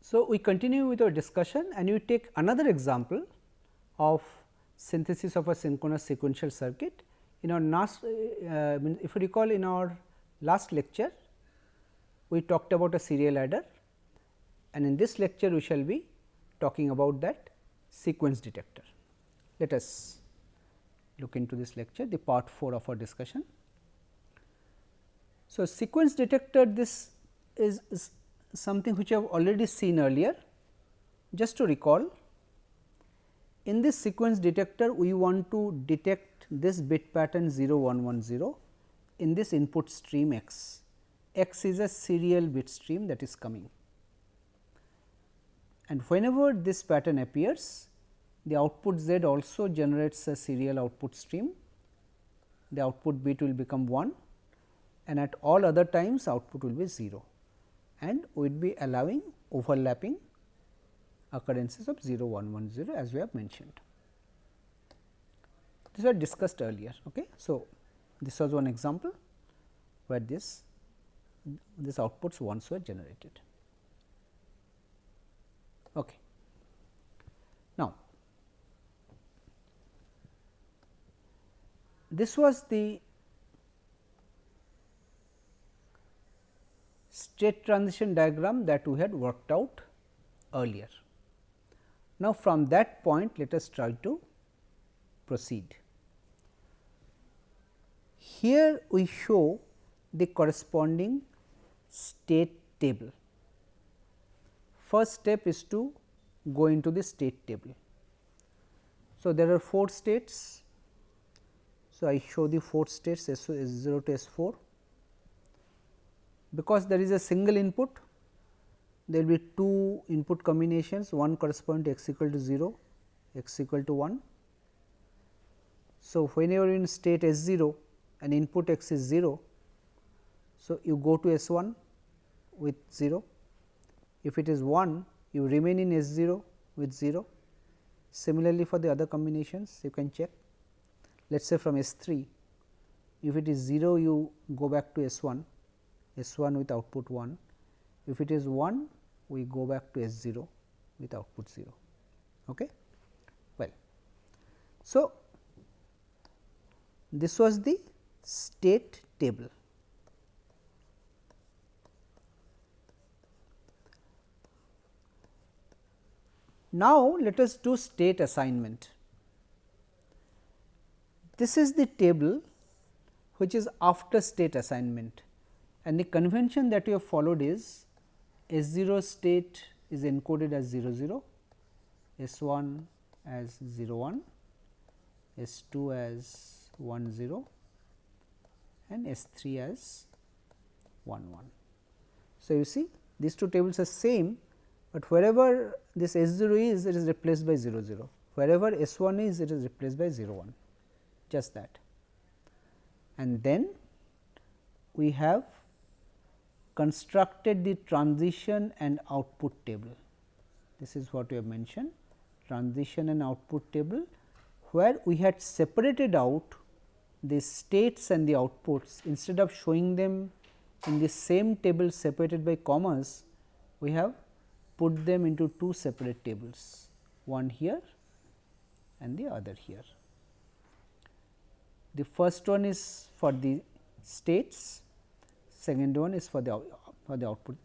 So, we continue with our discussion and we take another example of synthesis of a synchronous sequential circuit. In our last, if you recall, in our last lecture, we talked about a serial adder, and in this lecture we shall be talking about that sequence detector. Let us look into this lecture, the part 4 of our discussion. So, sequence detector, this is something which I have already seen earlier. Just to recall, in this sequence detector we want to detect this bit pattern 0 1 1 0 in this input stream x. X is a serial bit stream that is coming, and whenever this pattern appears, the output z also generates a serial output stream. The output bit will become 1, and at all other times output will be 0, and we will be allowing overlapping occurrences of 0 1 1 0 as we have mentioned. These were discussed earlier. Okay. So, this was one example where this outputs once were generated. Okay. Now, this was the state transition diagram that we had worked out earlier. Now, from that point let us try to proceed. Here we show the corresponding state table. First step is to go into the state table. So, there are 4 states. So, I show the 4 states S0 to S4. Because there is a single input, there will be 2 input combinations, one corresponding to x equal to 0, x equal to 1. So, whenever in state S0 and input x is 0, so you go to S1 with 0. If it is 1, you remain in S0 with 0. Similarly, for the other combinations you can check. Let us say from S3, if it is 0, you go back to S1 with output 1. If it is 1, we go back to S0 with output 0. Okay. Well, so this was the state table. Now, let us do state assignment. This is the table which is after state assignment, and the convention that we have followed is S0 state is encoded as 0 0, S1 as 0 1, S2 as 1 0, and S3 as 1 1. So, you see these two tables are same, but wherever this S0 is, it is replaced by 0 0, wherever S1 is, it is replaced by 0 1, just that. And then we have constructed the transition and output table. This is what we have mentioned, transition and output table, where we had separated out the states and the outputs. Instead of showing them in the same table separated by commas, we have put them into 2 separate tables, one here and the other here. The first one is for the states, second one is for the output.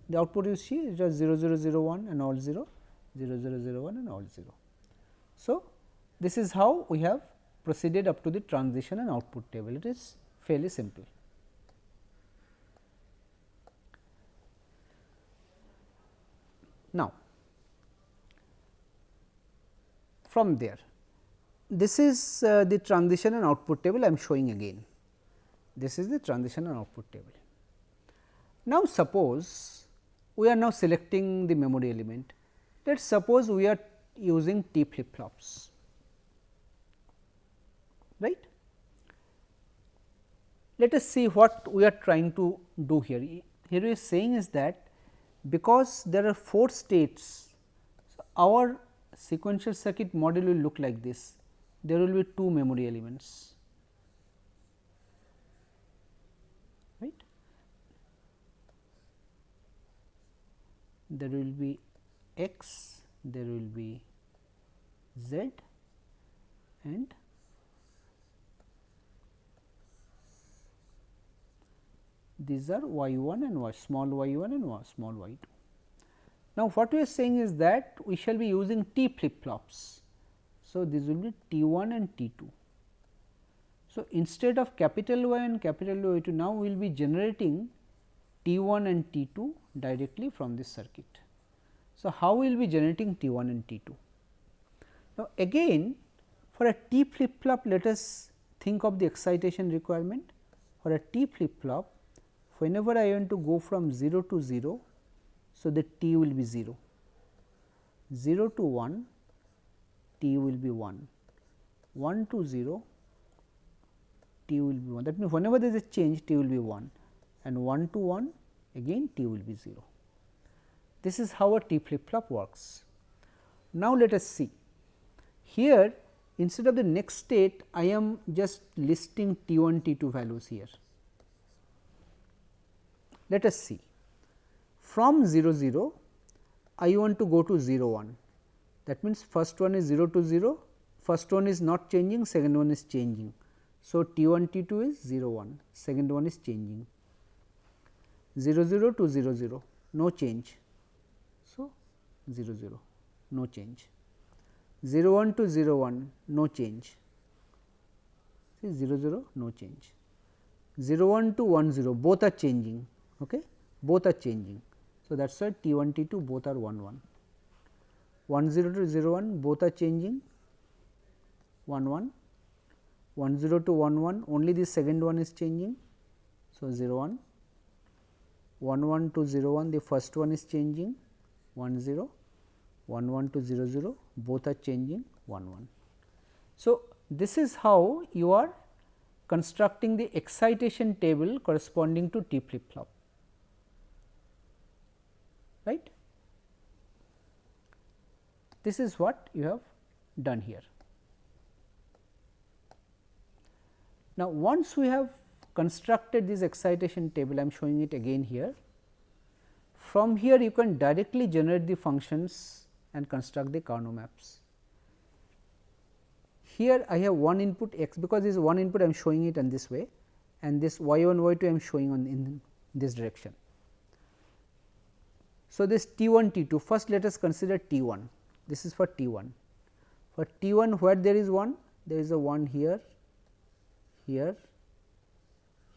The output you see it was 0 0 0 1 and all 0, 0 0 0 1 and all 0. So, this is how we have proceeded up to the transition and output table. It is fairly simple. Now, from there, this is the transition and output table I am showing again. This is the transition and output table. Now, suppose we are now selecting the memory element. Let us suppose we are using T flip flops, right. Let us see what we are trying to do here. Here we are saying is that because there are 4 states, so our sequential circuit model will look like this. There will be 2 memory elements, right. there will be x, there will be z, and these are y 1 and small y 1 and small y 2. Now, what we are saying is that we shall be using T flip flops. So, this will be T 1 and T 2. So, instead of capital Y and capital Y 2, now we will be generating T 1 and T 2 directly from this circuit. So, how we will be generating T 1 and T 2? Now, again for a T flip flop, let us think of the excitation requirement. For a T flip flop, whenever I want to go from 0 to 0, so the T will be 0, 0 to 1, T will be 1, 1 to 0, T will be 1. That means, whenever there is a change, T will be 1, and 1 to 1, again T will be 0. This is how a T flip flop works. Now, let us see. Here, instead of the next state, I am just listing T 1, T 2 values here. Let us see. From 0 0, I want to go to 0 1. That means, first one is 0 to 0, first one is not changing, second one is changing. So, T 1 T 2 is 0 1, second one is changing, 0 0 to 0 0, no change. So, 0 0, no change, 0 1 to 0 1, no change, see 0 0, no change, 0 1 to 1 0, both are changing, okay? Both are changing. So, that is why T 1 T 2 both are 1 1, 1 0 to 0 1, both are changing, 1 1, 1 0 to 1 1, only the second one is changing. So, 0 1, 1 1 to 0 1, the first one is changing, 1 0, 1 1 to 0 0, both are changing, 1 1. So, this is how you are constructing the excitation table corresponding to T flip flop, right. This is what you have done here. Now, once we have constructed this excitation table, I am showing it again here. From here you can directly generate the functions and construct the Karnaugh maps. Here I have one input x, because this is one input I am showing it in this way, and this y 1 y 2 I am showing on in this direction. So, this T 1 T 2, first let us consider T 1, this is for T 1. For T 1 where there is 1, there is a 1 here, here,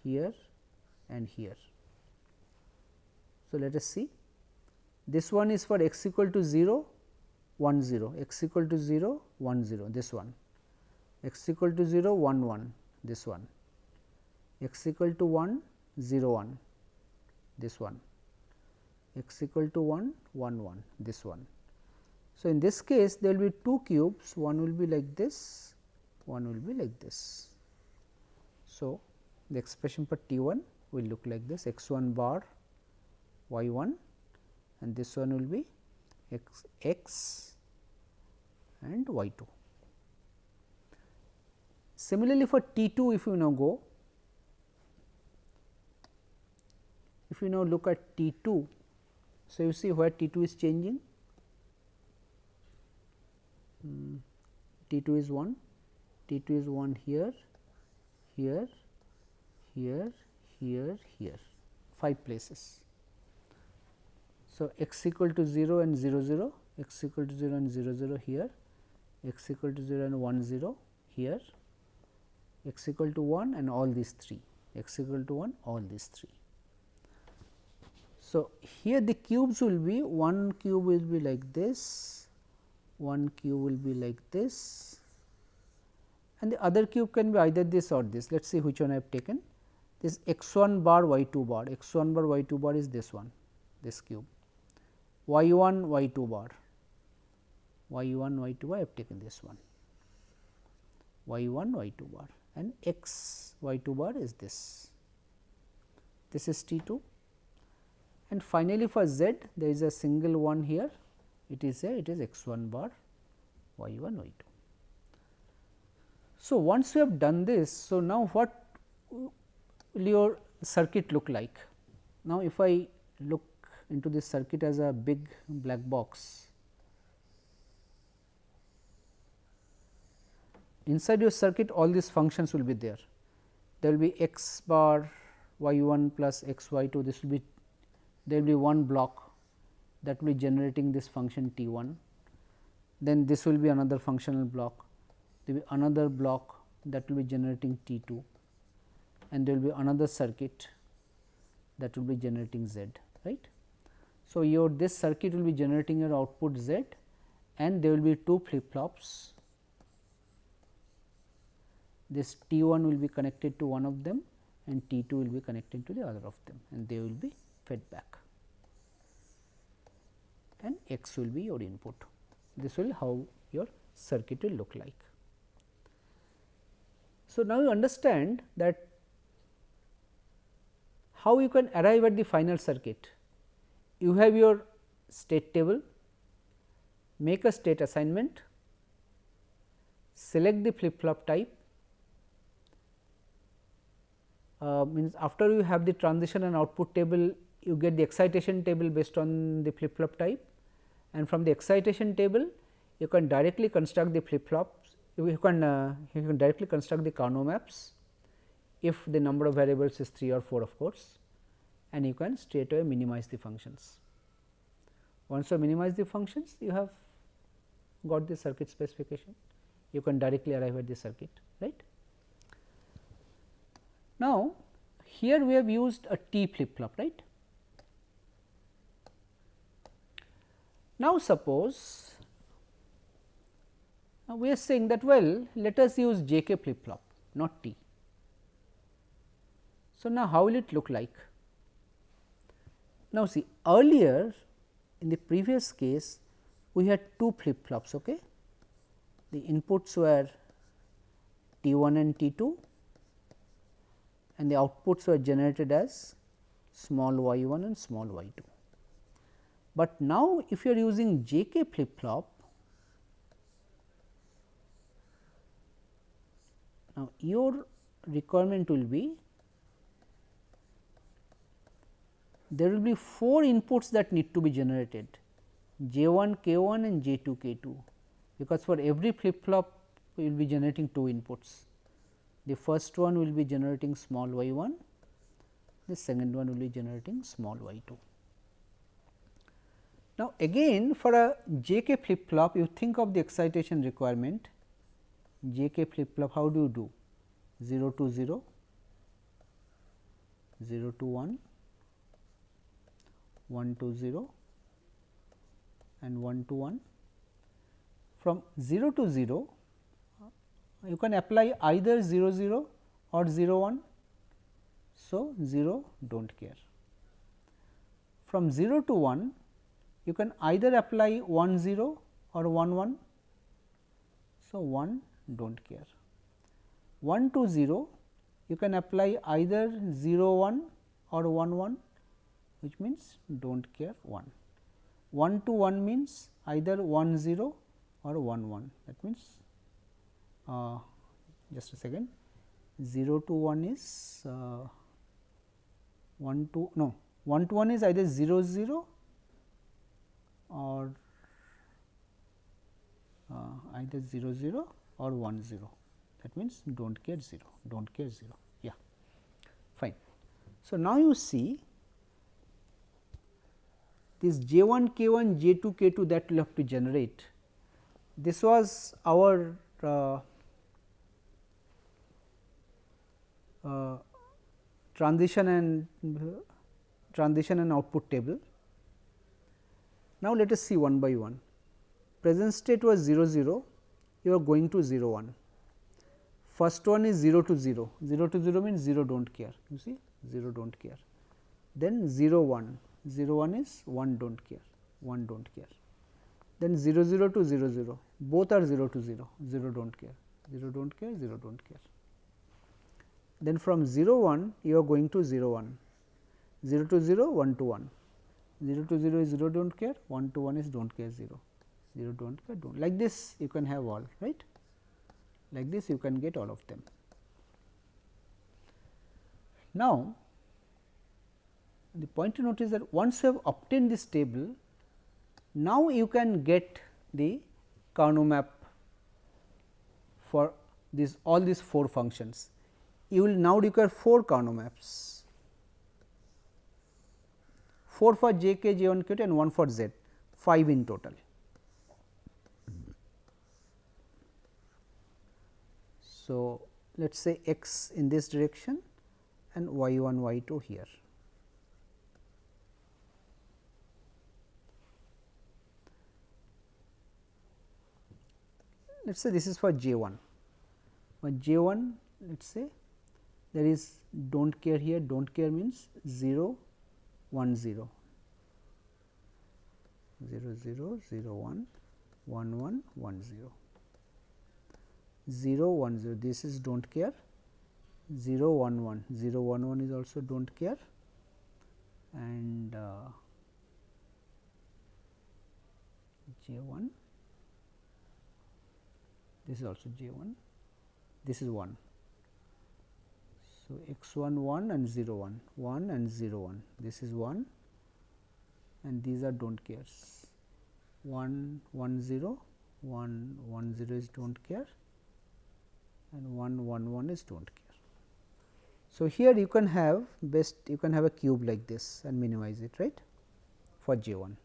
here and here. So, let us see, this one is for x equal to 0, 1 0, x equal to 0, 1 0, this one, x equal to 0, 1 1, this one, x equal to 1, 0 1, this one, x equal to 1, 1 1, this one. So, in this case there will be two cubes, one will be like this, one will be like this. So, the expression for T 1 will look like this, x 1 bar y 1, and this one will be x and y 2. Similarly, for T 2, if you now go, if you now look at T 2, so you see where T 2 is changing, T 2 is 1, T 2 is 1 here, here, here, here, here, 5 places. So, x equal to 0 and 0 0, x equal to 0 and 0 0 here, x equal to 0 and 1 0 here, x equal to 1 and all these 3, x equal to 1 all these 3. So, here the cubes will be, one cube will be like this, one cube will be like this, and the other cube can be either this or this. Let us see which one I have taken. This x 1 bar y 2 bar, x 1 bar y 2 bar is this one, this cube, y 1 y 2 bar, y 1 y 2 bar I have taken this one, y 1 y 2 bar, and x y 2 bar is this. This is T 2, and finally, for z there is a single one here, it is x 1 bar y 1 y 2. So, once you have done this, so now what will your circuit look like? Now, if I look into this circuit as a big black box. Inside your circuit all these functions will be there. There will be x bar y 1 plus x y 2, this will be, there will be one block that will be generating this function t 1, then this will be another functional block, there will be another block that will be generating t 2, and there will be another circuit that will be generating z, right. So, your this circuit will be generating your output z, and there will be two flip flops. This T 1 will be connected to one of them and T 2 will be connected to the other of them, and they will be fed back, and X will be your input. This will how your circuit will look like. So, now you understand that how you can arrive at the final circuit. You have your state table, make a state assignment, select the flip flop type, means after you have the transition and output table, you get the excitation table based on the flip flop type, and from the excitation table you can directly construct the flip flops, you can directly construct the Karnaugh maps if the number of variables is 3 or 4 of course, and you can straight away minimize the functions. Once you minimize the functions, you have got the circuit specification, you can directly arrive at the circuit, right. Now, here we have used a T flip flop, right. Now, suppose we are saying that well, let us use JK flip flop, not T. So, now how will it look like? Now, see earlier in the previous case we had two flip flops, okay. The inputs were T 1 and T 2, and the outputs were generated as small y 1 and small y 2. But now, if you are using JK flip flop, now your requirement will be there will be 4 inputs that need to be generated, J 1 K 1 and J 2 K 2, because for every flip flop we will be generating 2 inputs. The first one will be generating small y 1, the second one will be generating small y 2. Now, again for a JK flip flop, you think of the excitation requirement. JK flip flop, how do you do? 0 to 0, 0 to 1, 1 to 0 and 1 to 1. From 0 to 0, you can apply either 0 0 or 0 1. So, 0 do not care. From 0 to 1, you can either apply 1 0 or 1 1. So, 1 do not care. 1 to 0, you can apply either 0 1 or 1 1, which means do not care 1. 1 to 1 means either 1 0 or 1 1, that means just a second, 0 to 1 is 1 to no 1 to 1 is either 0 0 or either 0 0 or 1 0, that means do not care 0, do not care 0, yeah, fine. So, now you see this J 1 K 1 J 2 K 2 that will have to generate. This was our transition and output table. Now, let us see one by one. Present state was 0 0, you are going to 0 1. First one is 0 to 0, 0 to 0 means 0 do not care, you see 0 do not care. Then 0 1, 0 1 is 1 do not care, 1 do not care. Then 0 0 to 0 0, both are 0 to 0, 0 do not care, 0 do not care, 0 do not care. Then from 0 1 you are going to 0 1, 0 to 0, 1 to 1, 0 to 0 is 0 do not care, 1 to 1 is do not care 0, 0 do not care, don't. Like this you can have all, right, like this you can get all of them. Now, the point to note is that once you have obtained this table, now you can get the Karnaugh map for this all these 4 functions. You will now require 4 Karnaugh maps, 4 for j k, j 1, k 2 and 1 for z, 5 in total. So, let us say x in this direction and y 1, y 2 here. Let us say this is for j 1. For j 1, let us say there is do not care here, do not care means 0, 1 0, 0 0, 0 1, 1 1, 1 0, 0 1 0, this is do not care, 0 1 1, 0 1 1 is also do not care, and j 1, this is also j 1, this is 1. So, x 1 1 and 0 1, 1 and 0 1, this is 1 and these are do not cares, 1 1 0, 1 1 0 is do not care and 1 1 1 is do not care. So, here you can have you can have a cube like this and minimize it, right, for j 1.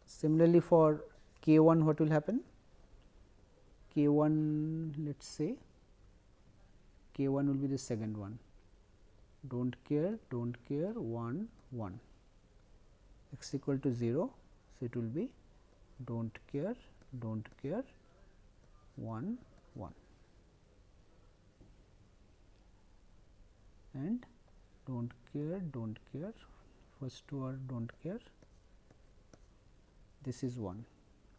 Similarly, for k 1 what will happen? K 1 let us say k 1 will be the second one, do not care, 1 1, x equal to 0. So, it will be do not care, 1 1 and do not care, first two are do not care, this is 1,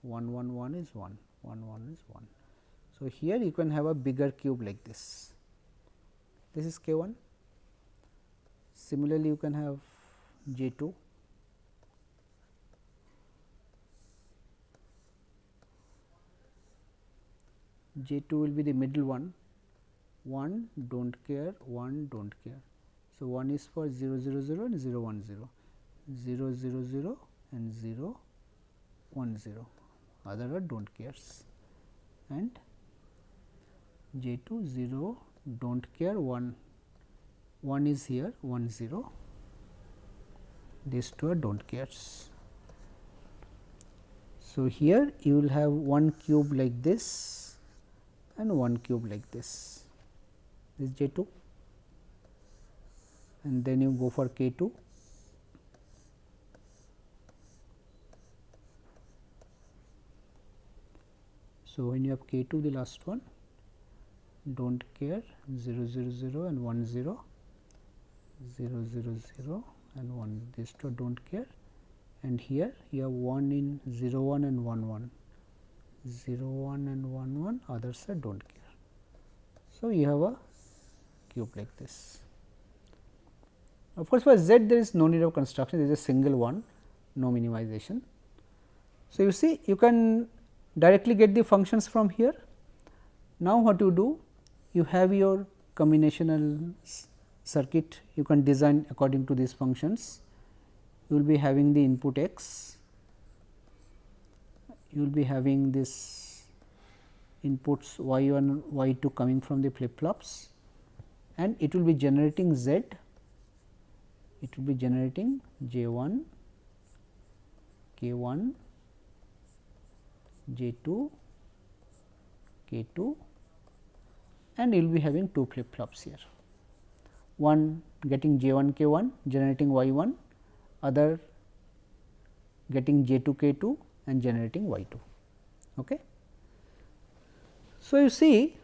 1 1 1 is 1, 1 1 is 1. So, here you can have a bigger cube like this, this is k 1. Similarly, you can have j 2, j 2 will be the middle one, 1 do not care, 1 do not care. So, 1 is for 0 0 0 and 0 1 0, 0 0 0 and 0 1 0, other are do not cares, and j 2 0 do not care, 1 is here 1 0, these two are do not cares. So, here you will have one cube like this and one cube like this is j 2 and then you go for k 2. So, when you have k 2 the last one, do not care 0 0 0 and 1 0, 0 0 0 and 1, these two do not care, and here you have 1 in 0 1 and 1 1, 0 1 and 1 1, others are do not care. So, you have a cube like this. Of course, for z there is no need of construction, there is a single one, no minimization. So, you see you can directly get the functions from here. Now, what you do? You have your combinational circuit, you can design according to these functions. You will be having the input x, you will be having this inputs y 1, y 2 coming from the flip flops, and it will be generating z, it will be generating j 1, k 1, j 2, k 2, and you will be having 2 flip flops here, one getting j 1 k 1 generating y 1, other getting j 2 k 2 and generating y 2. Okay. So, you see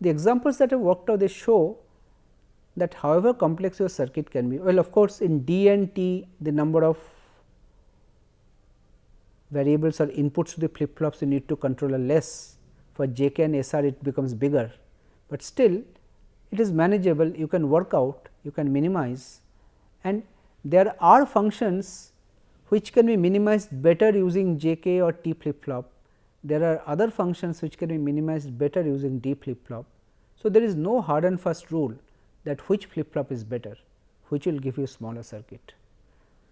the examples that I have worked out, they show that however complex your circuit can be, well of course, in D and T the number of variables or inputs to the flip flops you need to control are less, for j k and s r it becomes bigger, but still it is manageable, you can work out, you can minimize, and there are functions which can be minimized better using j k or t flip flop there are other functions which can be minimized better using D flip flop. So, there is no hard and fast rule that which flip flop is better, which will give you smaller circuit.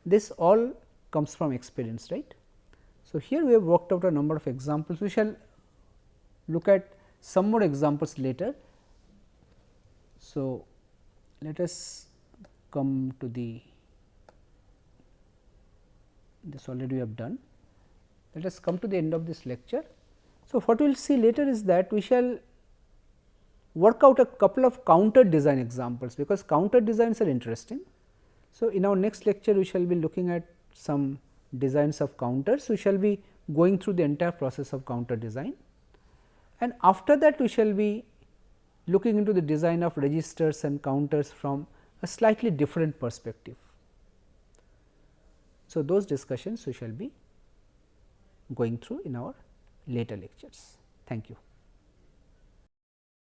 This all comes from experience, right. So, here we have worked out a number of examples. We shall look at some more examples later. So, let us come to this already we have done. Let us come to the end of this lecture. So, what we will see later is that we shall work out a couple of counter design examples, because counter designs are interesting. So, in our next lecture we shall be looking at some designs of counters. We shall be going through the entire process of counter design, and after that we shall be looking into the design of registers and counters from a slightly different perspective. So, those discussions we shall be going through in our later lectures. Thank you.